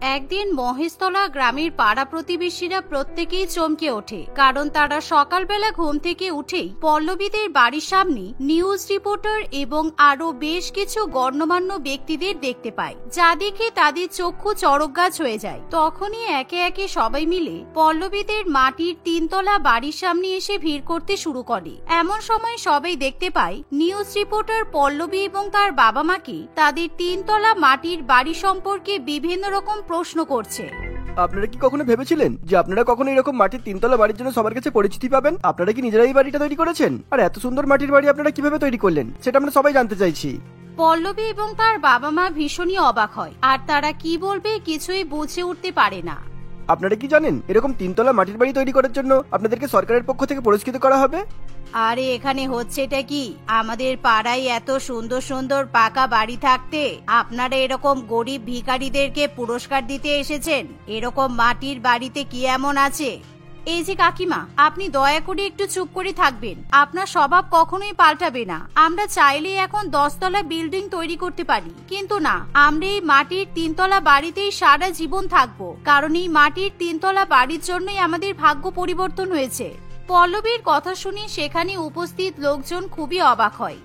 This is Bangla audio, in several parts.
একদিন মহেশতলা গ্রামের পাড়া প্রতিবেশীরা প্রত্যেকেই চমকে ওঠে, কারণ তারা সকালবেলা ঘুম থেকে উঠেই পল্লবীদের বাড়ির সামনে নিউজ রিপোর্টার এবং আরো বেশ কিছু গণ্যমান্য ব্যক্তিদের দেখতে পায়, যা দেখে তাদের চক্ষু চড়কগাছ হয়ে যায়। তখনই একে একে সবাই মিলে পল্লবীদের মাটির 3তলা বাড়ির সামনে এসে ভিড় করতে শুরু করে। এমন সময় সবাই দেখতে পায় নিউজ রিপোর্টার পল্লবী এবং তার বাবা মাকে তাদের 3তলা মাটির বাড়ি সম্পর্কে বিভিন্ন রকম প্রশ্ন করছে। আপনারা কি কখনো ভেবেছিলেন যে আপনারা কখনো এরকম মাটির 3তলা বাড়ির জন্য সবার কাছে পরিচিতি পাবেন? আপনারা কি নিজেরাই বাড়িটা তৈরি করেছেন? আর এত সুন্দর মাটির বাড়ি আপনারা কিভাবে তৈরি করলেন সেটা আমরা সবাই জানতে চাইছি। পল্লবী এবং তার বাবা মা ভীষণই অবাক হয়, আর তারা কি বলবে কিছুই বুঝে উঠতে পারে না। আপনারা কি জানেন এরকম 3তলা মাটির বাড়ি তৈরি করার জন্য আপনাদেরকে সরকারের পক্ষ থেকে পুরস্কৃত করা হবে? আরে এখানে হচ্ছেটা কি? আমাদের পাড়ায় এত সুন্দর সুন্দর পাকা বাড়ি থাকতে আপনারা এরকম গরিব ভিখারিদেরকে পুরস্কার দিতে এসেছেন? এরকম মাটির বাড়িতে কি এমন আছে? এই যে কাকিমা, আপনি দয়া করে একটু চুপ করে থাকবেন। আপনার স্বভাব কখনোই পাল্টাবে না। আমরা চাইলে এখন 10তলা বিল্ডিং তৈরি করতে পারি, কিন্তু না, আমরা এই মাটির 3তলা বাড়িতেই সারা জীবন থাকবো, কারণ এই মাটির 3তলা বাড়ির জন্যই আমাদের ভাগ্য পরিবর্তন হয়েছে। পল্লবীর কথা শুনে সেখানে উপস্থিত লোকজন খুবই অবাক হয়।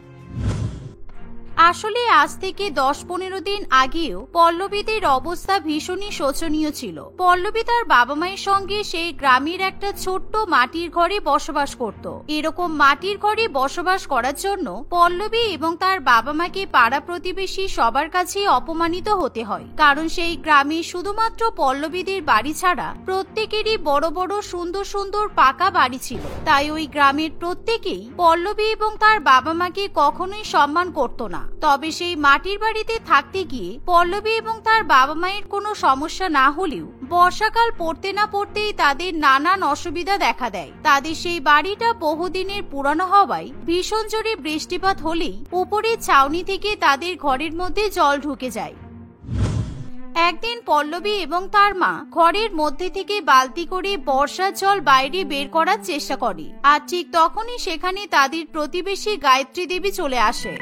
আসলে আজ থেকে 10-15 দিন আগেও পল্লবীদের অবস্থা ভীষণই শোচনীয় ছিল। পল্লবী তার বাবা মায়ের সঙ্গে সেই গ্রামের একটা ছোট্ট মাটির ঘরে বসবাস করত। এরকম মাটির ঘরে বসবাস করার জন্য পল্লবী এবং তার বাবা মাকে পাড়া প্রতিবেশী সবার কাছে অপমানিত হতে হয়, কারণ সেই গ্রামে শুধুমাত্র পল্লবীদের বাড়ি ছাড়া প্রত্যেকেরই বড় বড় সুন্দর সুন্দর পাকা বাড়ি ছিল। তাই ওই গ্রামের প্রত্যেকেই পল্লবী এবং তার বাবা মাকে কখনোই সম্মান করত না। তবে সেই মাটির বাড়িতে থাকতে গিয়ে পল্লবী এবং তার বাবা মায়ের কোনো সমস্যা না হলেও বর্ষাকাল পড়তে না পড়তেই তাদের নানান অসুবিধা দেখা দেয়। তাদের সেই বাড়িটা বহুদিনের পুরানো হওয়ায় ভীষণ জোরে বৃষ্টিপাত হলেই উপরের ছাউনি থেকে তাদের ঘরের মধ্যে জল ঢুকে যায়। একদিন পল্লবী এবং তার মা ঘরের মধ্যে থেকে বালতি করে বর্ষার জল বাইরে বের করার চেষ্টা করে, আর ঠিক তখনই সেখানে তাদের প্রতিবেশী গায়ত্রী দেবী চলে আসে।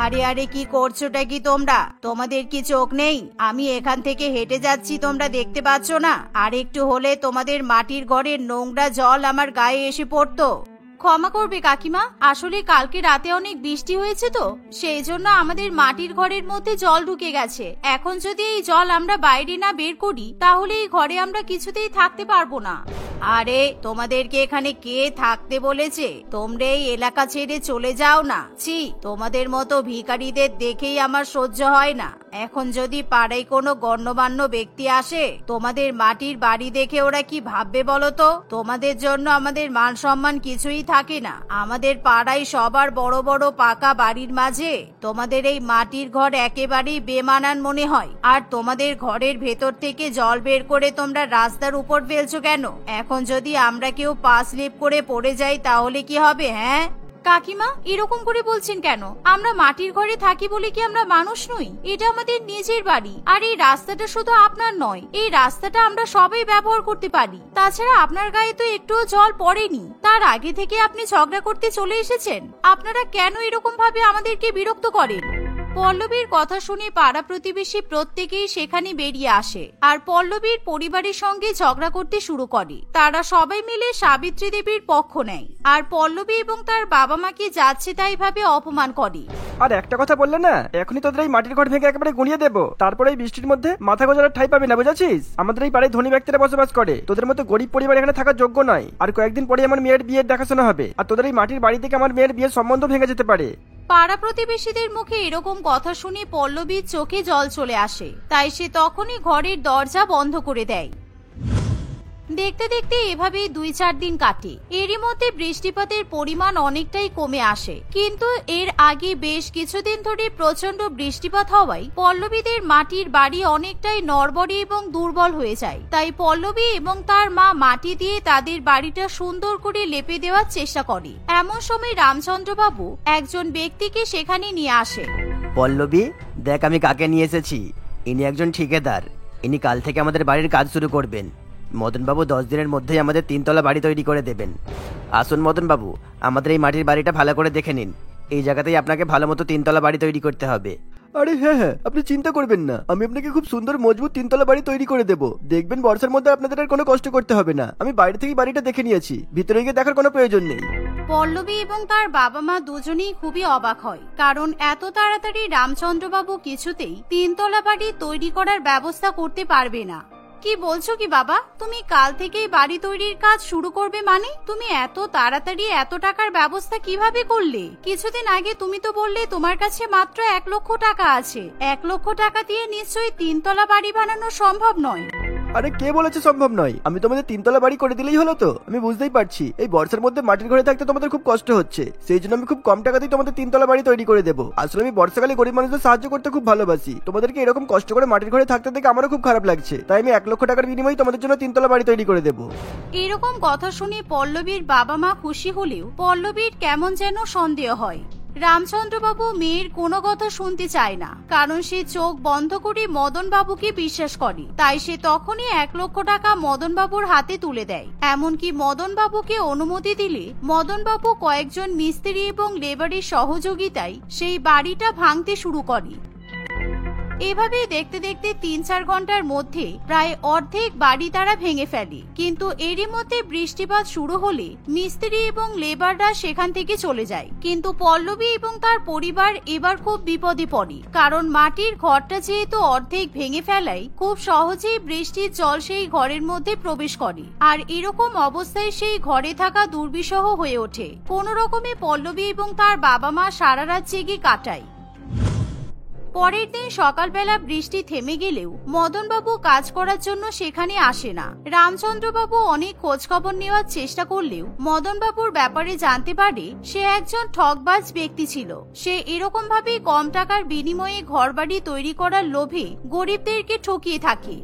আরে আরে, কি করছোটা কি তোমরা? তোমাদের কি চোখ নেই? আমি এখান থেকে হেঁটে যাচ্ছি, তোমরা দেখতে পাচ্ছ না? আর একটু হলে তোমাদের মাটির ঘরের নোংরা জল আমার গায়ে এসে পড়তো। ক্ষমা করবে কাকিমা, আসলে কালকে রাতে অনেক বৃষ্টি হয়েছে তো সেই জন্য আমাদের মাটির ঘরের মধ্যে জল ঢুকে গেছে। এখন যদি এই জল আমরা বাইরে না বের করি তাহলে এই ঘরে আমরা কিছুতেই থাকতে পারবো না। আরে তোমাদেরকে এখানে কে থাকতে বলেছে? তোমরা এই এলাকা ছেড়ে চলে যাও না। ছি, তোমাদের মতো ভিখারিদের দেখেই আমার সহ্য হয় না। এখন যদি পাড়ায় কোনো গণ্যমান্য ব্যক্তি আসে, তোমাদের মাটির বাড়ি দেখে ওরা কি ভাববে বলো তো? তোমাদের জন্য আমাদের মান সম্মান কিছুই থাকে না। আমাদের পাড়ায় সবার বড় বড় পাকা বাড়ির মাঝে তোমাদের এই মাটির ঘর একেবারেই বেমানান মনে হয়। আর তোমাদের ঘরের ভেতর থেকে জল বের করে তোমরা রাস্তার উপর ফেলছো কেন? এখন যদি আমরা কেউ পা স্লিপ করে পড়ে যাই তাহলে কি হবে? হ্যাঁ কাকিমা, এরকম করে বলছেন কেন? আমরা মাটির ঘরে থাকি বলে কি আমরা মানুষ নই? এটা আমাদের নিজের বাড়ি। আর এই রাস্তাটা শুধু আপনার নয়, এই রাস্তাটা আমরা সবাই ব্যবহার করতে পারি। তাছাড়া আপনার গায়ে তো একটুও জল পড়েনি, তার আগে থেকে আপনি ঝগড়া করতে চলে এসেছেন। আপনারা কেন এরকম ভাবে আমাদেরকে বিরক্ত করেন? পল্লবীর কথা শুনে পাড়া প্রতিবেশী প্রত্যেকেই সেখানে বেরিয়ে আসে আর পল্লবীর পরিবারের সঙ্গে ঝগড়া করতে শুরু করে। তারা সবাই মিলে সাবিত্রী দেবীর পক্ষ নেয় আর পল্লবী এবং তার বাবা মাকে যাচ্ছে তাই ভাবে অপমান করে। আর একটা কথা বললে না, এখনই তোদের এই মাটির ঘর ভেঙে একেবারে গুঁড়িয়ে দেবো। তারপরে এই বৃষ্টির মধ্যে মাথা গোজার ঠাই পাবি না, বুঝেছিস? আমাদের এই পাড়ায় ধনী ব্যক্তিরা বসবাস করে, তোদের মতো গরিব পরিবার এখানে থাকার যোগ্য নয়। আর কয়েকদিন পরে আমার মেয়ের বিয়ের দেখাশোনা হবে, আর তোদের এই মাটির বাড়ি থেকে আমার মেয়ের বিয়ের সম্বন্ধ ভেঙে যেতে পারে। পাড়া প্রতিবেশীদের মুখে এরকম কথা শুনে পল্লবীর চোখে জল চলে আসে, তাই সে তখনই ঘরের দরজা বন্ধ করে দেয়। দেখতে দেখতে এভাবে 2-4 দিন কাটে। এরই মধ্যে বৃষ্টিপাতের পরিমাণ অনেকটাই কমে আসে, কিন্তু এর আগে বেশ কিছুদিন ধরে প্রচন্ড বৃষ্টিপাত হওয়ায় পল্লবীদের মাটির বাড়ি অনেকটাই নড়বড়ে এবং দুর্বল হয়ে যায়। তাই পল্লবী এবং তার মা মাটি দিয়ে তাদের বাড়িটা সুন্দর করে লেপে দেওয়ার চেষ্টা করে। এমন সময় রামচন্দ্রবাবু একজন ব্যক্তিকে সেখানে নিয়ে আসে। পল্লবী, দেখ আমি কাকে নিয়ে এসেছি। ইনি একজন ঠিকাদার। ইনি কাল থেকে আমাদের বাড়ির কাজ শুরু করবেন। মদনবাবু 10 দিনের মধ্যেই আমাদের 3তলা বাড়ি তৈরি করে দেবেন। আসুন মদনবাবু, আমাদের এই মাটির বাড়িটা ভালো করে দেখে নিন। এই জায়গাতেই আপনাকে ভালো মতো 3তলা বাড়ি তৈরি করতে হবে। আরে হ্যাঁ হ্যাঁ, আপনি চিন্তা করবেন না, আমি আপনাকে খুব সুন্দর মজবুত তিনতলা বাড়ি তৈরি করে দেবো। দেখবেন বর্ষার মধ্যে আপনাদের আর কোনো কষ্ট করতে হবে না। আমি বাইরে থেকেই বাড়িটা দেখে নিয়েছি, ভিতরে গিয়ে দেখার কোনো প্রয়োজন নেই। পল্লবী এবং তার বাবা মা দুজনেই খুবই অবাক হয়, কারণ এত তাড়াতাড়ি রামচন্দ্রবাবু কিছুতেই তিনতলা বাড়ি তৈরি করার ব্যবস্থা করতে পারবে না। কি বলছো কি বাবা, তুমি কাল থেকেই বাড়ি তৈরির কাজ শুরু করবে? মানে তুমি এত তাড়াতাড়ি এত টাকার ব্যবস্থা কিভাবে করলে? কিছুদিন আগে তুমি তো বললে তোমার কাছে মাত্র 1 লক্ষ টাকা আছে। 1 লক্ষ টাকা দিয়ে নিশ্চয়ই তিনতলা বাড়ি বানানো সম্ভব নয়। আরে কে বলেছে সম্ভব নয়? আমি তোমাদের তিনতলা বাড়ি করে দিলেই হলো তো। আমি বুঝতেই পারছি এই বর্ষার মধ্যে মাটির ঘরে থাকতে তোমাদের খুব কষ্ট হচ্ছে, সেই জন্য আমি খুব কম টাকাতেই তোমাদের তিনতলা বাড়ি তৈরি করে দেবো। আসলে আমি বর্ষাকালে গরিব মানুষদের সাহায্য করতে খুব ভালোবাসি। তোমাদেরকে এরকম কষ্ট করে মাটির ঘরে থাকতে দেখে আমারও খুব খারাপ লাগছে, তাই আমি 1 লক্ষ টাকার বিনিময়ে তোমাদের জন্য তিনতলা বাড়ি তৈরি করে দেবো। এরকম কথা শুনে পল্লবীর বাবা মা খুশি হলেও পল্লবীর কেমন যেন সন্দেহ হয়। রামচন্দ্রবাবু মেয়ের কোনো কথা শুনতে চায় না, কারণ সে চোখ বন্ধ করে মদন বাবুকে বিশ্বাস করে। তাই সে তখনই 1 লক্ষ টাকা মদন বাবুর হাতে তুলে দেয়। এমনকি মদন বাবুকে অনুমতি দিলে মদন বাবু কয়েকজন মিস্ত্রি এবং লেবারের সহযোগিতায় সেই বাড়িটা ভাঙতে শুরু করে। এভাবে দেখতে দেখতে 3-4 ঘন্টার মধ্যে প্রায় অর্ধেক বাড়ি তারা ভেঙে ফেলে। কিন্তু এরই মধ্যে বৃষ্টিপাত শুরু হলে মিস্ত্রি এবং লেবাররা সেখান থেকে চলে যায়। কিন্তু পল্লবী এবং তার পরিবার এবার খুব বিপদে পড়ে, কারণ মাটির ঘরটা যেহেতু অর্ধেক ভেঙে ফেলায় খুব সহজেই বৃষ্টির জল সেই ঘরের মধ্যে প্রবেশ করে। আর এরকম অবস্থায় সেই ঘরে থাকা দুর্বিষহ হয়ে ওঠে। কোনো রকমে পল্লবী এবং তার বাবা মা সারা রাত জেগে কাটায়। পরের দিন সকালবেলা বৃষ্টি থেমে গেলেও মদনবাবু কাজ করার জন্য সেখানে আসে না। রামচন্দ্রবাবু অনেক খোঁজ খবর নেওয়ার চেষ্টা করলেও মদনবাবুর ব্যাপারে জানতে পারে সে একজন ঠকবাজ ব্যক্তি ছিল। সে এরকম ভাবে কম টাকার বিনিময়ে ঘরবাড়ি তৈরি করার লোভে গরিবদেরকে ঠকিয়ে থাকে।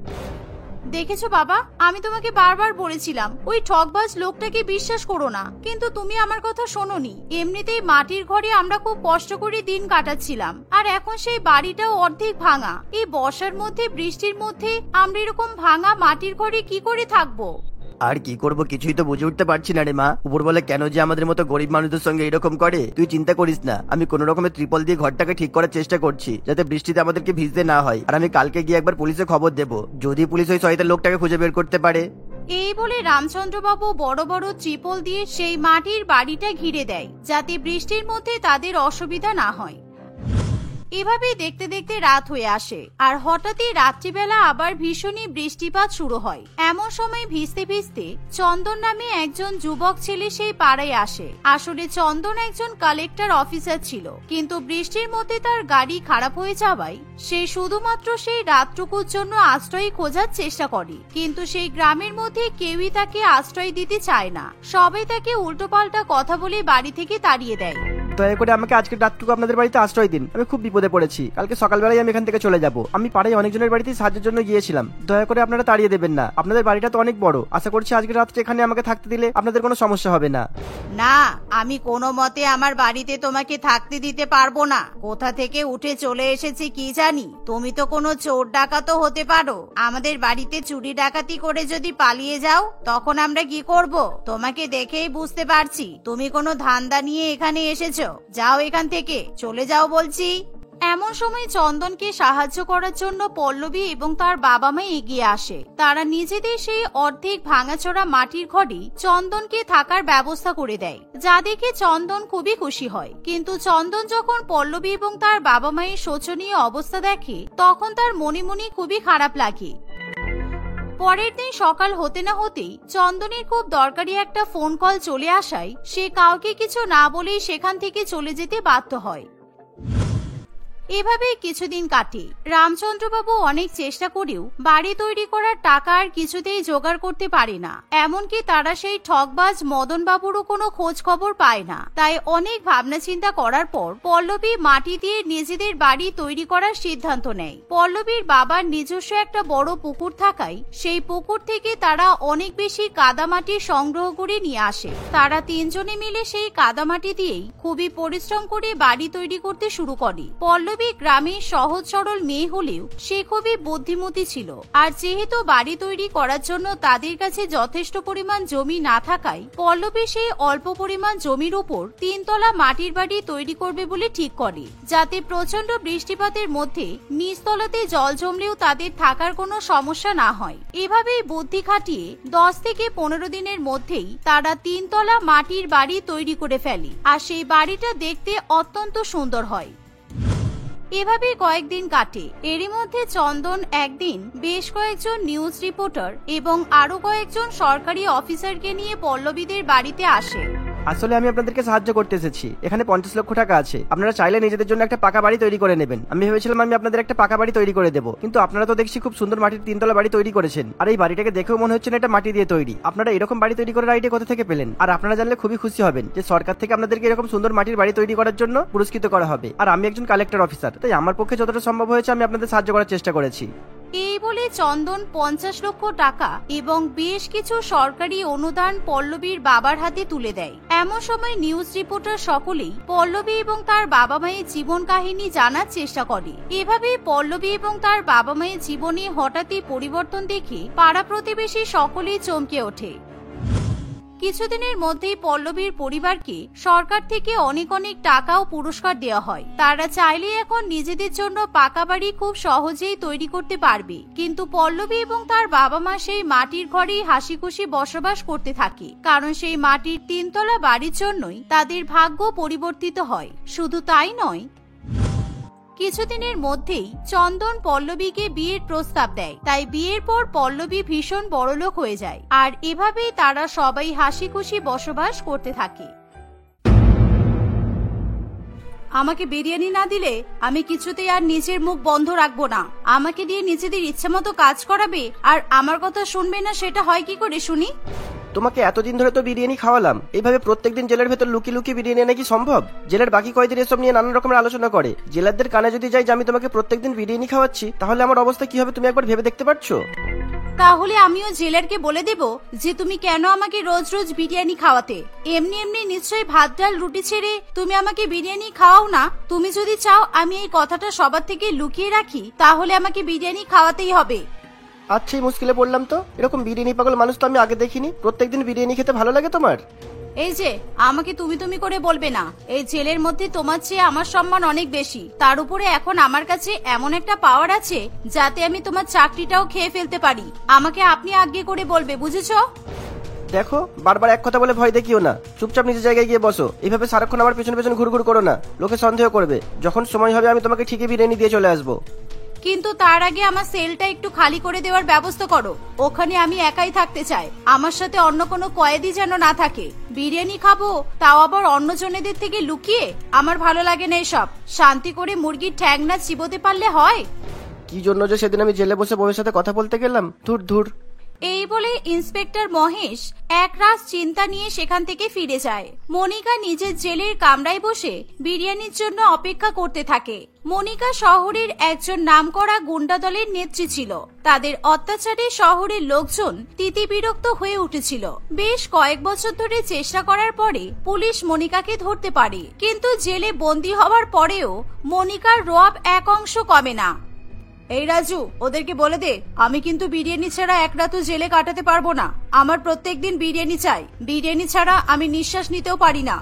দেখেছো বাবা, আমি তোমাকে বারবার বলেছিলাম ওই ঠকবাজ লোকটাকে বিশ্বাস করো না, কিন্তু তুমি আমার কথা শোনোনি। এমনিতেই মাটির ঘরে আমরা খুব কষ্ট করে দিন কাটাচ্ছিলাম, আর এখন সেই বাড়িটাও অর্ধেক ভাঙা। এই বর্ষার মধ্যে বৃষ্টির মধ্যে আমরা এরকম ভাঙা মাটির ঘরে কি করে থাকবো? আর কি করব কিছুই তো বুঝে উঠতে পারছি না রে মা। উপর বলে কেন যে আমাদের মতো গরিব মানুষদের সঙ্গে এরকম করে। তুই চিন্তা করিস না, আমি কোন রকমের ত্রিপল দিয়ে ঘরটাকে ঠিক করার চেষ্টা করছি, যাতে বৃষ্টিতে আমাদেরকে ভিজতে না হয়। আর আমি কালকে গিয়ে একবার পুলিশে খবর দেব, যদি পুলিশ ওই শয়তান লোকটাকে খুঁজে বের করতে পারে। এই বলে রামচন্দ্রবাবু বড় বড় ত্রিপল দিয়ে সেই মাটির বাড়িটা ঘিরে দেয়, যাতে বৃষ্টির মধ্যে তাদের অসুবিধা না হয়। এভাবেই দেখতে দেখতে রাত হয়ে আসে, আর হঠাৎই রাত্রিবেলা আবার ভীষণই বৃষ্টিপাত শুরু হয়। এমন সময় ভিজতে ভিজতে চন্দন নামে একজন যুবক ছেলে সেই পাড়ায় আসে। আসলে চন্দন একজন কালেক্টর অফিসার ছিল, কিন্তু বৃষ্টির মধ্যে তার গাড়ি খারাপ হয়ে যাওয়ায় সে শুধুমাত্র সেই রাতটুকুর জন্য আশ্রয় খোঁজার চেষ্টা করে। কিন্তু সেই গ্রামের মধ্যে কেউই তাকে আশ্রয় দিতে চায় না, সবাই তাকে উল্টোপাল্টা কথা বলে বাড়ি থেকে তাড়িয়ে দেয়। দয়া করে আমাকে আজকে রাতটুকু আপনাদের বাড়িতে আশ্রয় দিন, আমি খুব বিপদে পড়েছি। কালকে সকালবেলায় আমি এখান থেকে চলে যাব। আমি পাড়ায় অনেকজনের বাড়িতে সাহায্যের জন্য গিয়েছিলাম, দয়া করে আপনারা তাড়িয়ে দেবেন না। আপনাদের বাড়িটা তো অনেক বড়, আশা করছি আজকে রাতটা এখানে আমাকে থাকতে দিলে আপনাদের কোনো সমস্যা হবে না। না, আমি কোনো মতে আমার বাড়িতে তোমাকে থাকতে দিতে পারবো না। কোথা থেকে উঠে চলে এসেছি কি জানি। তুমি তো কোনো চোর ডাকাতও হতে পারো। আমাদের বাড়িতে চুরি ডাকাতি করে যদি পালিয়ে যাও, তখন আমরা কি করব? তোমাকে দেখেই বুঝতে পারছি তুমি কোনো ধান্দা নিয়ে এখানে এসেছো। যাও এখান থেকে, চলে যাও বলছি। এমন সময় চন্দনকে সাহায্য করার জন্য পল্লবী এবং তার বাবা মা এগিয়ে আসে। তারা নিজেদের সেই অর্ধেক ভাঙাচোরা মাটির ঘরে চন্দনকে থাকার ব্যবস্থা করে দেয়, যা দেখে চন্দন খুবই খুশি হয়। কিন্তু চন্দন যখন পল্লবী এবং তার বাবা মায়ের শোচনীয় অবস্থা দেখে, তখন তার মনে মনে খুবই খারাপ লাগে। পরের দিন সকাল হতে না হতেই চন্দনের খুব দরকারি একটা ফোন কল চলে আসায় সে কাউকে কিছু না বলেই সেখান থেকে চলে যেতে বাধ্য হয়। এভাবেই কিছুদিন কাটে। রামচন্দ্রবাবু অনেক চেষ্টা করেও বাড়ি তৈরি করার টাকা আর কিছুতেই জোগাড় করতে পারে না। এমনকি তারা সেই ঠকবাজ মদন বাবুরও কোনো খোঁজ খবর পায় না। তাই অনেক ভাবনা চিন্তা করার পর পল্লবী মাটি দিয়ে নিজেদের বাড়ি তৈরি করার সিদ্ধান্ত নেয়। পল্লবীর বাবার নিজস্ব একটা বড় পুকুর থাকায় সেই পুকুর থেকে তারা অনেক বেশি কাদামাটি সংগ্রহ করে নিয়ে আসে। তারা তিনজনে মিলে সেই কাদামাটি দিয়েই খুবই পরিশ্রম করে বাড়ি তৈরি করতে শুরু করে। পল্লবী পল্লবী গ্রামের সহজ সরল মেয়ে হলেও সে খুবই বুদ্ধিমতী ছিল। আর যেহেতু বাড়ি তৈরি করার জন্য তাদের কাছে যথেষ্ট পরিমাণ জমি না থাকায় পল্লবী সেই অল্প পরিমাণ জমির উপর 3 তলা মাটির বাড়ি তৈরি করবে বলে ঠিক করে, যাতে প্রচন্ড বৃষ্টিপাতের মধ্যে নিচতলাতে জল জমলেও তাদের থাকার কোনো সমস্যা না হয়। এভাবেই বুদ্ধি খাটিয়ে 10 থেকে 15 দিনের মধ্যেই তারা 3 তলা মাটির বাড়ি তৈরি করে ফেলে, আর সেই বাড়িটা দেখতে অত্যন্ত সুন্দর হয়। এভাবে কয়েকদিন কাটে। এরই মধ্যে চন্দন একদিন বেশ কয়েকজন নিউজ রিপোর্টার এবং আরো কয়েকজন সরকারি অফিসারকে নিয়ে পল্লবীদের বাড়িতে আসে। আসলে আমি আপনাদেরকে সাহায্য করতে এসেছি। এখানে 50 লক্ষ টাকা আছে, আপনারা চাইলে নিজেদের জন্য একটা পাকা বাড়ি তৈরি করে নেবেন। আমি ভেবেছিলাম আমি আপনাদের একটা পাকা বাড়ি তৈরি করে দেবো, কিন্তু আপনারা তো দেখছি খুব সুন্দর মাটির 3 তলা বাড়ি তৈরি করেছেন, আর এই বাড়িটাকে দেখেও মনে হচ্ছে না এটা মাটি দিয়ে তৈরি। আপনারা এরকম বাড়ি তৈরি করার আইডিয়া কোথা থেকে পেলেন? আর আপনারা জানলে খুবই খুশি হবেন যে সরকার থেকে আপনাদেরকে এরকম সুন্দর মাটির বাড়ি তৈরি করার জন্য পুরস্কৃত করা হবে। আর আমি একজন কালেক্টর অফিসার, তাই আমার পক্ষে যতটা সম্ভব হয়েছে আমি আপনাদের সাহায্য করার চেষ্টা করেছি। এই বলে চন্দন 50 লক্ষ টাকা এবং বেশ কিছু সরকারি অনুদান পল্লবীর বাবার হাতে তুলে দেয়। এমন সময় নিউজ রিপোর্টার সকলেই পল্লবী এবং তার বাবা মায়ের জীবন কাহিনী জানার চেষ্টা করে। এভাবে পল্লবী এবং তার বাবা মায়ের জীবনে হঠাৎই পরিবর্তন দেখে পাড়া প্রতিবেশী সকলেই চমকে ওঠে। কিছুদিনের মধ্যেই পল্লবীর পরিবারকে সরকার থেকে অনেক অনেক টাকা ও পুরস্কার দেওয়া হয়। তারা চাইলে এখন নিজেদের জন্য পাকা বাড়ি খুব সহজেই তৈরি করতে পারবে, কিন্তু পল্লবী এবং তার বাবা মা সেই মাটির ঘরেই হাসি খুশি বসবাস করতে থাকে, কারণ সেই মাটির 3 তলা বাড়ির জন্যই তাদের ভাগ্য পরিবর্তিত হয়। শুধু তাই নয়, কিছুদিনের মধ্যেই চন্দন পল্লবীকে বিয়ের প্রস্তাব দেয়। তাই বিয়ের পর পল্লবী ভীষণ বড়লোক হয়ে যায়, আর এভাবেই তারা সবাই হাসি খুশি বসবাস করতে থাকে। আমাকে বিরিয়ানি না দিলে আমি কিছুতেই আর নিজের মুখ বন্ধ রাখবো না। আমাকে দিয়ে নিজেদের ইচ্ছা মতো কাজ করাবে আর আমার কথা শুনবে না, সেটা হয় কি করে শুনি? তোমাকে এতদিন ধরে তো বিরিয়ানি খাওয়ালাম, এইভাবে প্রত্যেকদিন জেলের ভেতর লুকিয়ে লুকিয়ে বিরিয়ানি আনা কি সম্ভব? জেলের বাকি কয়েদিন এসব নিয়ে নানান রকমের আলোচনা করে। জেলারদের কানে যদি যাই যে আমি তোমাকে প্রত্যেকদিন বিরিয়ানি খাওয়াচ্ছি, তাহলে আমার অবস্থা কি হবে তুমি একবার ভেবে দেখতে পারছো? তাহলে আমিও জেলারকে বলে দেব যে তুমি কেন আমাকে রোজ রোজ বিরিয়ানি খাওয়াতে। এমনি এমনি নিশ্চয়ই ভাত ডাল রুটি ছেড়ে তুমি আমাকে বিরিয়ানি খাওয়াও না। তুমি যদি চাও আমি এই কথাটা সবার থেকে লুকিয়ে রাখি, তাহলে আমাকে বিরিয়ানি খাওয়াতেই হবে। আচ্ছা, এই মুশকিলে পড়লাম তো। এরকম বিরিয়ানি পাগল মানুষ তো আমি আগে দেখিনি। প্রত্যেকদিন বিরিয়ানি খেতে ভালো লাগে তোমার? এই যে আমাকে তুমি তুমি করে বলবে না। এই জেলের মধ্যে তোমার চেয়ে আমার সম্মান অনেক বেশি। তার উপরে এখন আমার কাছে এমন একটা পাওয়ার আছে যাতে আমি তোমার চাকরিটাও খেয়ে ফেলতে পারি। আমাকে আপনি আজ্ঞে করে বলবে, বুঝেছো? দেখো, বারবার এক কথা বলে ভয় দেখিও না। চুপচাপ নিজের জায়গায় গিয়ে বসো। এইভাবে সারাক্ষণ আমার পেছন পেছন ঘুরঘুর করো না, লোকে সন্দেহ করবে। যখন সময় হবে আমি তোমাকে ঠিকই বিরিয়ানি দিয়ে চলে আসবো। কিন্তু তার আগে আমার সেলটা একটু খালি করে দেওয়ার ব্যবস্থা করো। ওখানে আমি একাই থাকতে চাই, আমার সাথে অন্য কোনো কয়েদি যেন না থাকে। বিরিয়ানি খাবো, তাও আবার অন্য জনেদের থেকে লুকিয়ে। আমার ভালো লাগে না এসব। শান্তি করে মুরগির ঠ্যাং না চিবোতে পারলে হয়। কি জন্য যে সেদিন আমি জেলে বসে বউয়ের সাথে কথা বলতে গেলাম, ধুর ধুর। এই বলে ইন্সপেক্টর মহেশ একরাশ চিন্তা নিয়ে সেখান থেকে ফিরে যায়। মনিকা নিজের জেলের কামরায় বসে বিরিয়ানির জন্য অপেক্ষা করতে থাকে। মনিকা শহরের একজন নামকরা গুন্ডা দলের নেত্রী ছিল। তাদের অত্যাচারে শহরের লোকজন তিতিবিরক্ত হয়ে উঠেছিল। বেশ কয়েক বছর ধরে চেষ্টা করার পরে পুলিশ মনিকাকে ধরতে পারে, কিন্তু জেলে বন্দী হওয়ার পরেও মনিকার রোয়াব এক অংশ কমে না। এই রাজু, ওদেরকে বলে দে আমি কিন্তু বিরিয়ানি ছাড়া এক রাতও জেলে কাটাতে পারবো না। আমার প্রত্যেকদিন বিরিয়ানি চাই। বিরিয়ানি ছাড়া আমি নিঃশ্বাস নিতেও পারি না।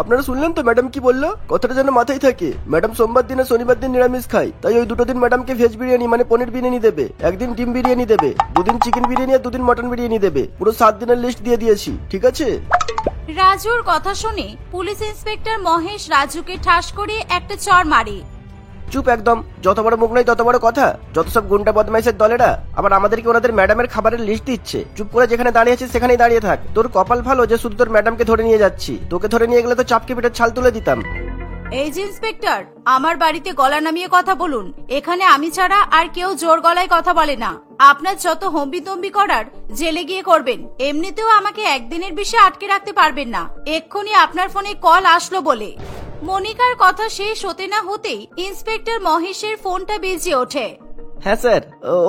আপনারা শুনলেন তো ম্যাডাম কি বললো? কথাটা যেন মাথায় থাকে। ম্যাডাম সোমবার দিন আর শনিবার দিন নিরামিষ খায়, তাই ওই দুটো দিন ম্যাডামকে ভেজ বিরিয়ানি মানে পনির বিরিয়ানি দেবে, একদিন ডিম বিরিয়ানি দেবে, 2 দিন চিকেন বিরিয়ানি আর 2 দিন মটন বিরিয়ানি দেবে। পুরো 7 দিনের লিস্ট দিয়ে দিয়েছি, ঠিক আছে? রাজুর কথা শুনে পুলিশ ইন্সপেক্টর মহেশ রাজুকে ঠাস করে একটা চড় মারে। চুপ একদম। যত বড় মুখ নয় তত বড় কথা। যত সব গুন্ডা বদমাইশের দলেরা আবার আমাদেরকে ওনাদের ম্যাডামের খাবারের লিস্ট দিচ্ছে। চুপ করে যেখানে দাঁড়িয়ে আছিস সেখানেই দাঁড়িয়ে থাক। তোর কপাল ভালো যে শুধু তোর ম্যাডামকে ধরে নিয়ে যাচ্ছি। তোকে ধরে নিয়ে গেলে তো চাপকে পিঠের ছাল তুলে দিতাম। এই যে ইন্সপেক্টর, আমার বাড়িতে গলা নামিয়ে কথা বলুন। এখানে আমি ছাড়া আর কেউ জোর গলায় কথা বলে না। আপনার যত হম্বিতম্বি করার জেলে গিয়ে করবেন। এমনিতেও আমাকে একদিনের বেশি আটকে রাখতে পারবেন না। এক্ষুনি আপনার ফোনে কল আসলো বলে। মনিকার কথা শেষ হতে না হতেই ইন্সপেক্টর মহেশের ফোনটা বেজে ওঠে। হ্যাঁ স্যার,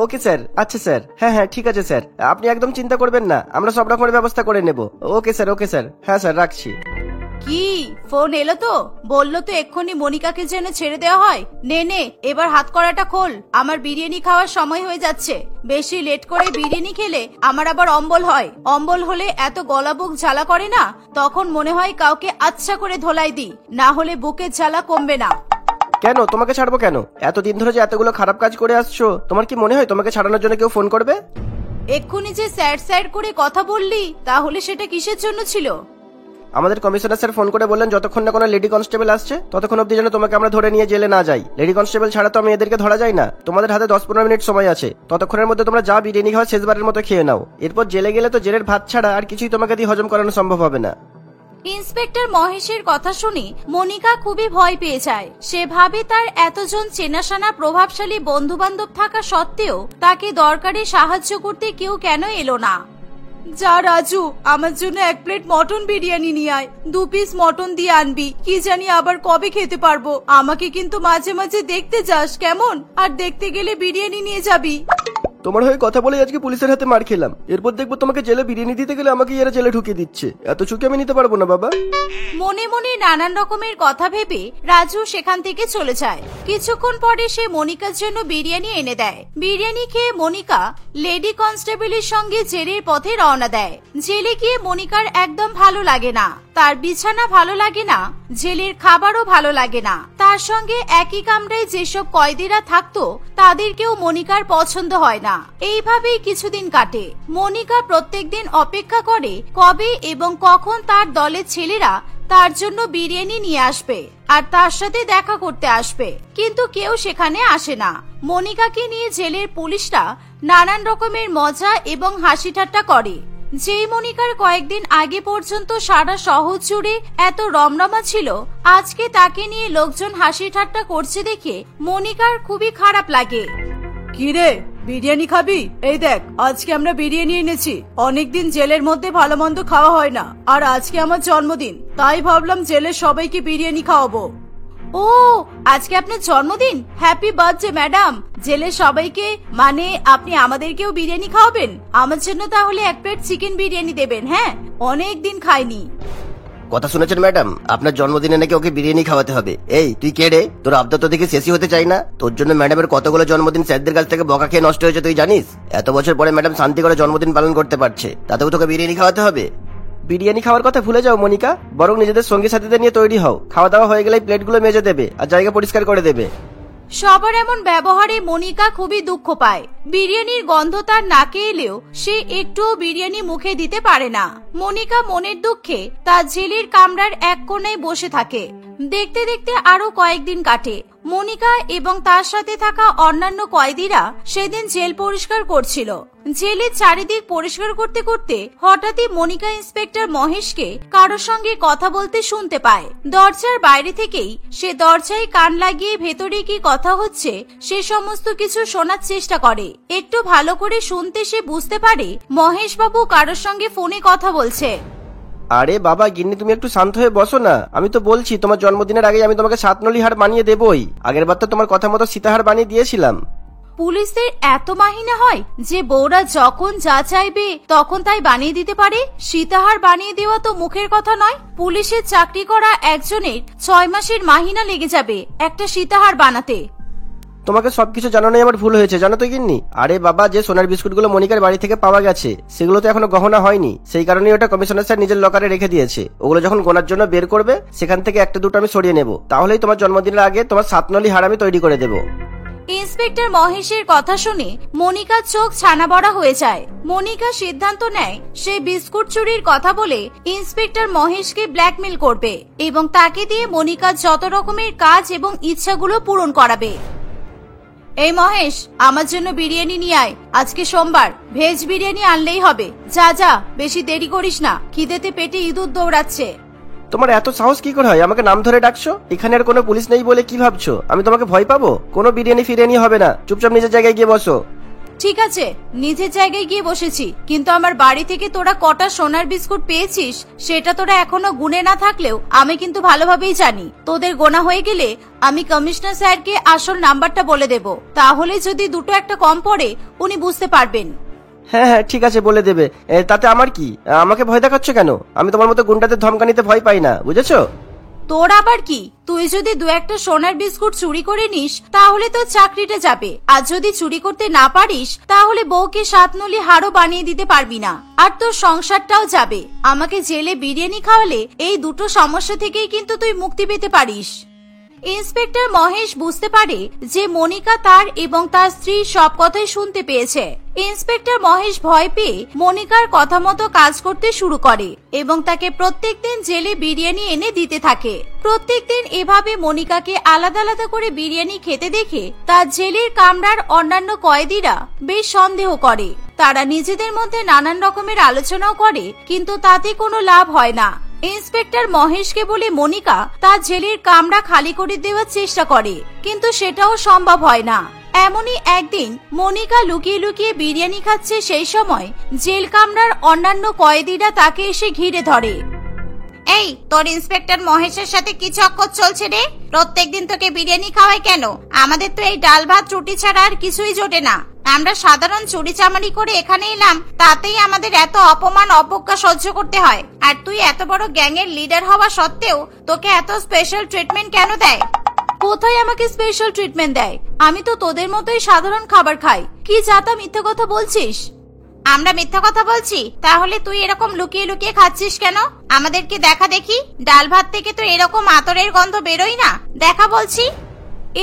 ওকে স্যার, আচ্ছা স্যার, হ্যাঁ হ্যাঁ ঠিক আছে স্যার, আপনি একদম চিন্তা করবেন না, আমরা সব রকমের ব্যবস্থা করে নেব। ওকে স্যার, ওকে স্যার, হ্যাঁ স্যার রাখছি। কি ফোন এলো তো? বললো তো এক্ষুনি মনিকাকে যেন ছেড়ে দেওয়া হয়। নে নে এবার হাত করাটা খোল, আমার বিরিয়ানি খাওয়ার সময় হয়ে যাচ্ছে। বেশি লেট করে বিরিয়ানি খেলে আমার আবার অম্বল হয়। অম্বল হলে এত গলা বুক জ্বালা করে না, তখন মনে হয় কাউকে আচ্ছা করে ধোলাই দিই, না হলে বুকের জ্বালা কমবে না। কেন তোমাকে ছাড়বো কেন? এতদিন ধরে যে এতগুলো খারাপ কাজ করে আসছো, তোমার কি মনে হয় তোমাকে ছাড়ানোর জন্য কেউ ফোন করবে? এক্ষুনি যে স্যাড স্যাড করে কথা বললি, তাহলে সেটা কিসের জন্য ছিল? আমাদের কমিশনার স্যার ফোন করে বললেন যতক্ষণ না কোনো লেডি কনস্টেবল আসছে ততক্ষণ অব্দি যেন তোমাকে আমরা ধরে নিয়ে জেলে না যাই। লেডি কনস্টেবল ছাড়া তো আমি এদেরকে ধরা যায় না। তোমাদের হাতে 10-15 মিনিট সময় আছে, ততক্ষণের মধ্যে তোমরা যা বিরিয়ানি খাওয়া শেষবারের মতো খেয়ে নাও। এরপর জেলে গেলে তো জেলের ভাত ছাড়া আর কিছুই তোমাকে দিয়ে হজম করানো সম্ভব হবে না। ইন্সপেক্টর মহেশের কথা শুনে মনিকা খুবই ভয় পেয়ে যায়। সে ভাবে তার এতজন চেনাশানা প্রভাবশালী বন্ধু বান্ধব থাকা সত্ত্বেও তাকে দরকারে সাহায্য করতে কেউ কেন এলো না। যা রাজু, আমার জন্য 1 প্লেট মটন বিরিয়ানি নিয়ে আয়। 2 পিস মটন দিয়ে আনবি, কি জানি আবার কবে খেতে পারবো। আমাকে কিন্তু মাঝে মাঝে দেখতে যাস কেমন, আর দেখতে গেলে বিরিয়ানি নিয়ে যাবি। তোমার হয়ে কথা বলে আজকে পুলিশের হাতে মার খেলাম, এরপর দেখবো তোমাকে জেলে বিরিয়ানি দিতে গেলে আমাকে এরা জেলে ঢুকিয়ে দিচ্ছে। এত চুকে আমি নিতে পারবো না বাবা। মনে মনে নানান রকমের কথা ভেবে রাজু সেখান থেকে চলে যায়। কিছুক্ষণ পরে সে মনিকার জন্য বিরিয়ানি এনে দেয়। বিরিয়ানি খেয়ে মনিকা লেডি কনস্টেবলের সঙ্গে জেলের পথে রওনা দেয়। জেলে গিয়ে মনিকার একদম ভালো লাগে না, তার বিছানা ভালো লাগে না, জেলের খাবারও ভালো লাগে না। তার সঙ্গে একই কামরায় যেসব কয়েদিরা থাকতো তাদেরকেও মনিকার পছন্দ হয় না। এইভাবেই কিছুদিন কাটে। মনিকা প্রত্যেকদিন অপেক্ষা করে কবে এবং কখন তার দলের ছেলেরা তার জন্য বিরিয়ানি নিয়ে আসবে আর তার সাথে দেখা করতে আসবে, কিন্তু কেউ সেখানে আসে না। মনিকাকে নিয়ে জেলের পুলিশরা নানান রকমের মজা এবং হাসি ঠাট্টা করে। যেই মনিকার কয়েকদিন আগে পর্যন্ত সারা শহর জুড়ে এত রমরমা ছিল, আজকে তাকে নিয়ে লোকজন হাসি ঠাট্টা করছে দেখে মনিকার খুবই খারাপ লাগে। কিরে, বিরিয়ানি খাবি? এই দেখ, আজকে আমরা বিরিয়ানি এনেছি। অনেকদিন জেলের মধ্যে ভালো মন্দ খাওয়া হয় না, আর আজকে আমার জন্মদিন, তাই ভাবলাম জেলের সবাইকে বিরিয়ানি খাওয়াবো। ও, আজকে আপনার জন্মদিন? Happy birthday madam. জেলের সবাইকে মানে আপনি আমাদেরকেও বিরিয়ানি খাওয়াবেন? আমার জন্য তাহলে 1 প্লেট চিকেন বিরিয়ানি দেবেন। হ্যাঁ, অনেক দিন খাইনি। কথা শুনেছেন ম্যাডাম? আপনার জন্মদিনে নাকি ওকে বিরিয়ানি খাওয়াতে হবে। এই তুই কে রে? তোর আবদার তো দেখে শেষই হতে চাই না। তোর জন্য ম্যাডামের কতগুলো জন্মদিন স্যারদের কাছ থেকে বকা খেয়ে নষ্ট হয়েছে তুই জানিস? এত বছর পরে ম্যাডাম শান্তি করে জন্মদিন পালন করতে পারছে, তাতেও তোকে বিরিয়ানি খাওয়াতে হবে? বিরিয়ানি খাওয়ার কথা ভুলে যাও মনিকা, বরং নিজেদের সঙ্গী সাথীদের নিয়ে তৈরি হও। খাওয়া দাওয়া হয়ে গেলে প্লেটগুলো মেজে দেবে আর জায়গা পরিষ্কার করে দেবে। সবার এমন ব্যবহারে মনিকা খুবই দুঃখ পায়। বিরিয়ানির গন্ধ তার নাকে এলেও সে একটুও বিরিয়ানি মুখে দিতে পারে না। মনিকা মনের দুঃখে তার জেলের কামরার এক কোণায় বসে থাকে। দেখতে দেখতে আরো কয়েকদিন কাটে। মনিকা এবং তার সাথে থাকা অন্যান্য কয়েদিরা সেদিন জেল পরিষ্কার করছিল। জেলের চারিদিক পরিষ্কার করতে করতে হঠাৎই মনিকা ইন্সপেক্টর মহেশকে কারোর সঙ্গে কথা বলতে শুনতে পায়। দরজার বাইরে থেকেই সে দরজায় কান লাগিয়ে ভেতরে কি কথা হচ্ছে সে সমস্ত কিছু শোনার চেষ্টা করে। একটু ভালো করে শুনতে সে বুঝতে পারে মহেশ বাবু কারোর সঙ্গে ফোনে কথা বলছে। আরে বাবা গিন্নি, তুমি একটু শান্ত হয়ে বসো না। আমি তো বলছি তোমার জন্মদিনের আগে আমি তোমাকে 7 নলি হার বানিয়ে দেবই। আগের বার তো তোমার কথা মতো সীতাহার বানিয়ে দিয়েছিলাম। পুলিশদের এত মাহিনা হয় যে বউরা যখন যা চাইবে তখন তাই বানিয়ে দিতে পারে? সীতাহার বানিয়ে দেওয়া তো মুখের কথা নয়। পুলিশের চাকরি করা একজনের 6 মাসের মাহিনা লেগে যাবে একটা সীতাহার বানাতে। তোমাকে সবকিছু জানানোই আমার ভুল হয়েছে, জানো তো গিন্নি। আরে বাবা, যে সোনার বিস্কুটগুলো মনিকার বাড়ি থেকে পাওয়া গেছে সেগুলো তো এখনো গহনা হয়নি, সেই কারণেই ওটা কমিশনার স্যার নিজের লকারে রেখে দিয়েছে। ওগুলো যখন গোনার জন্য বের করবে সেখান থেকে 1-2টো আমি সরিয়ে নেব, তাহলেই তোমার জন্মদিনের আগে তোমার 7 নলি হার আমি তৈরি করে দেবো। ইন্সপেক্টর মহেশের কথা শুনে মনিকার চোখ ছানা বড়া হয়ে যায়। মনিকা সিদ্ধান্ত নেয় সে বিস্কুট চুরির কথা বলে ইন্সপেক্টর মহেশকে ব্ল্যাকমেল করবে এবং তাকে দিয়ে মনিকার যত রকমের কাজ এবং ইচ্ছাগুলো পূরণ করাবে। এই মহেশ, আমার জন্য বিরিয়ানি নিয়ে আয়। আজকে সোমবার, ভেজ বিরিয়ানি আনলেই হবে। যা যা, বেশি দেরি করিস না, খিদেতে পেটে ইঁদুর দৌড়াচ্ছে। তোমার এত সাহস কি করে হয় আমাকে নাম ধরে ডাকছো? এখানে আর কোনো পুলিশ নেই বলে কি ভাবছো আমি তোমাকে ভয় পাবো? কোনো বিরিয়ানি ফিরিয়ানি হবে না, চুপচাপ নিজের জায়গায় গিয়ে বসো। ঠিক আছে, নিজের জায়গায় গিয়ে বসেছি, কিন্তু আমার বাড়ি থেকে তোরা কটা সোনার বিস্কুট পেয়েছিস সেটা তোরা এখনো গুনে না থাকলেও আমি কিন্তু ভালোভাবেই জানি। তোদের গোনা হয়ে গেলে আমি কমিশনার স্যারকে আসল নাম্বারটা বলে দেব, তাহলে যদি 2টো একটা কম পড়ে উনি বুঝতে পারবেন। হ্যাঁ হ্যাঁ ঠিক আছে বলে দেবে। তাতে আমার কি? আমাকে ভয় দেখাচ্ছ কেন? আমি তোমার মতো গুন্ডাদের ধমকানিতে ভয় পাই না, বুঝেছো? তোর আবার কি? তুই যদি দু একটা সোনার বিস্কুট চুরি করে নিস তাহলে তোর চাকরিটা যাবে, আর যদি চুরি করতে না পারিস তাহলে বউকে 7 নলি হাড়ও বানিয়ে দিতে পারবি না, আর তোর সংসারটাও যাবে। আমাকে জেলে বিরিয়ানি খাওয়ালে এই দুটো সমস্যা থেকেই কিন্তু তুই মুক্তি পেতে পারিস। ইন্সপেক্টর মহেশ বুঝতে পারে যে মনিকা তার এবং তার স্ত্রীর সব কথাই শুনতে পেয়েছে। ইন্সপেক্টর মহেশ ভয় পেয়ে মনিকার কথা মতো কাজ করতে শুরু করে এবং তাকে প্রত্যেকদিন জেলে বিরিয়ানি এনে দিতে থাকে। প্রত্যেকদিন এভাবে মনিকাকে আলাদা আলাদা করে বিরিয়ানি খেতে দেখে তার জেলের কামরার অন্যান্য কয়েদিরা বেশ সন্দেহ করে। তারা নিজেদের মধ্যে নানান রকমের আলোচনাও করে, কিন্তু তাতে কোনো লাভ হয় না। ইন্সপেক্টর মহেশকে বলে মনিকা তার জেলের কামরা খালি করে দেওয়ার চেষ্টা করে, কিন্তু সেটাও সম্ভব হয় না। এমনই একদিন মনিকা লুকিয়ে লুকিয়ে বিরিয়ানি খাচ্ছে, সেই সময় জেল কামরার অন্যান্য কয়েদিরা তাকে এসে ঘিরে ধরে। এই, তোর ইন্সপেক্টর মহেশের সাথে কি চক্কর চলছে রে? প্রত্যেকদিন তোকে বিরিয়ানি খাওয়ায় কেন? আমাদের তো এই ডাল ভাত রুটি ছাড়া আর কিছুই জোটে না। আমরা সাধারণ চুরি চামারি করে এখানে এলাম, তাতেই আমাদের এত অপমান অবজ্ঞা সহ্য করতে হয়। আর তুই এত বড় গ্যাংয়ের লিডার হওয়া সত্ত্বেও তোকে এত স্পেশাল ট্রিটমেন্ট কেন দেয়? কোথায় আমাকে স্পেশাল ট্রিটমেন্ট দেয়? আমি তো তোদের মতোই সাধারণ খাবার খাই। কি যাতা মিথ্যে কথা বলছিস? আমরা মিথ্যা কথা বলছি? তাহলে তুই এরকম লুকিয়ে লুকিয়ে খাচ্ছিস কেন? আমাদেরকে দেখা দেখি। ডাল ভাত থেকে তো এরকম আতরের গন্ধ বেরোয় না, দেখা বলছি।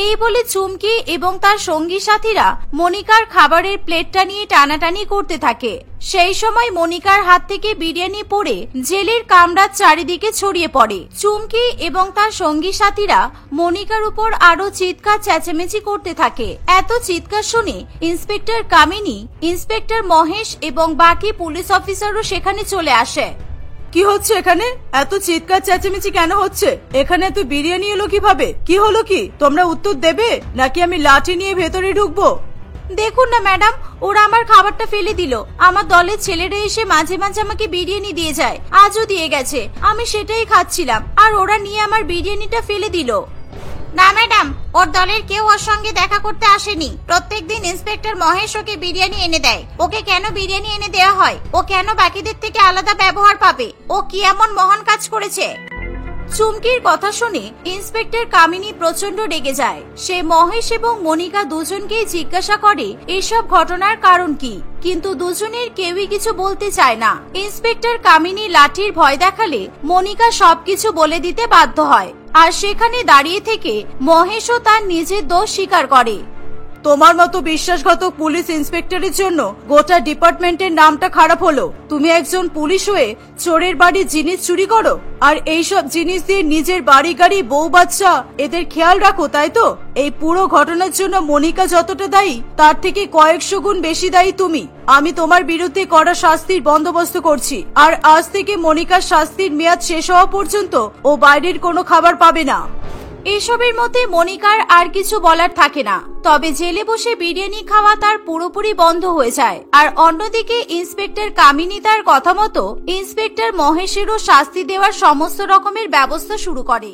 এই বলে চুমকি এবং তার সঙ্গী সাথীরা মনিকার খাবারের প্লেটটা নিয়ে টানাটানি করতে থাকে। সেই সময় মনিকার হাত থেকে বিরিয়ানি পড়ে জেলের কামরার চারিদিকে ছড়িয়ে পড়ে। চুমকি এবং তার সঙ্গী সাথীরা মনিকার উপর আরো চিৎকার চেঁচামেচি করতে থাকে। এত চিৎকার শুনে ইন্সপেক্টর কামিনী, ইন্সপেক্টর মহেশ এবং বাকি পুলিশ অফিসারও সেখানে চলে আসে। কি হচ্ছে এখানে? এত চিৎকার চেঁচামেচি কেন হচ্ছে? এখানে এত বিরিয়ানি এলো কিভাবে? কি হলো কি? তোমরা উত্তর দেবে নাকি আমি লাঠি নিয়ে ভেতরে ঢুকবো? দেখুন না ম্যাডাম, ওরা আমার খাবারটা ফেলে দিল। আমার দলের ছেলেরা এসে মাঝে মাঝে আমাকে বিরিয়ানি দিয়ে যায়, আজও দিয়ে গেছে। আমি সেটাই খাচ্ছিলাম আর ওরা নিয়ে আমার বিরিয়ানিটা ফেলে দিল। না ম্যাডাম, ওর দলের কেউ ওর সঙ্গে দেখা করতে আসেনি। প্রত্যেকদিন ইন্সপেক্টর মহেশ ওকে বিরিয়ানি এনে দেয়। ওকে কেন বিরিয়ানি এনে দেওয়া হয়? ও কেন বাকিদের থেকে আলাদা ব্যবহার পাবে? ও কি এমন মহান কাজ করেছে? চুমকির কথা শুনে ইন্সপেক্টর কামিনী প্রচন্ড রেগে যায়। সে মহেশ এবং মনিকা দুজনকেই জিজ্ঞাসা করে এসব ঘটনার কারণ কি, কিন্তু দুজনের কেউই কিছু বলতে চায় না। ইন্সপেক্টর কামিনী লাঠির ভয় দেখালে মনিকা সবকিছু বলে দিতে বাধ্য হয়, আর সেখানে দাঁড়িয়ে থেকে মহেশও তার নিজের দোষ স্বীকার করে। তোমার মতো বিশ্বাসঘাতক পুলিশ ইন্সপেক্টরের জন্য গোটা ডিপার্টমেন্টের নামটা খারাপ হলো। তুমি একজন পুলিশ হয়ে চোরের বাড়ির জিনিস চুরি করো, আর এইসব জিনিস দিয়ে নিজের বাড়ি গাড়ি বউ বাচ্চা এদের খেয়াল রাখো, তাই তো? এই পুরো ঘটনার জন্য মনিকা যতটা দায়ী তার থেকে কয়েকশো গুণ বেশি দায়ী তুমি। আমি তোমার বিরুদ্ধে কড়া শাস্তির বন্দোবস্ত করছি, আর আজ থেকে মনিকার শাস্তির মেয়াদ শেষ হওয়া পর্যন্ত ও বাইরের কোনো খাবার পাবে না। এসবের মধ্যে মনিকার আর কিছু বলার থাকে না। তবে জেলে বসে বিরিয়ানি খাওয়া তার পুরোপুরি বন্ধ হয়ে যায়। আর অন্যদিকে ইন্সপেক্টর কামিনী তার কথা মতো ইন্সপেক্টর মহেশেরও শাস্তি দেওয়ার সমস্ত রকমের ব্যবস্থা শুরু করে।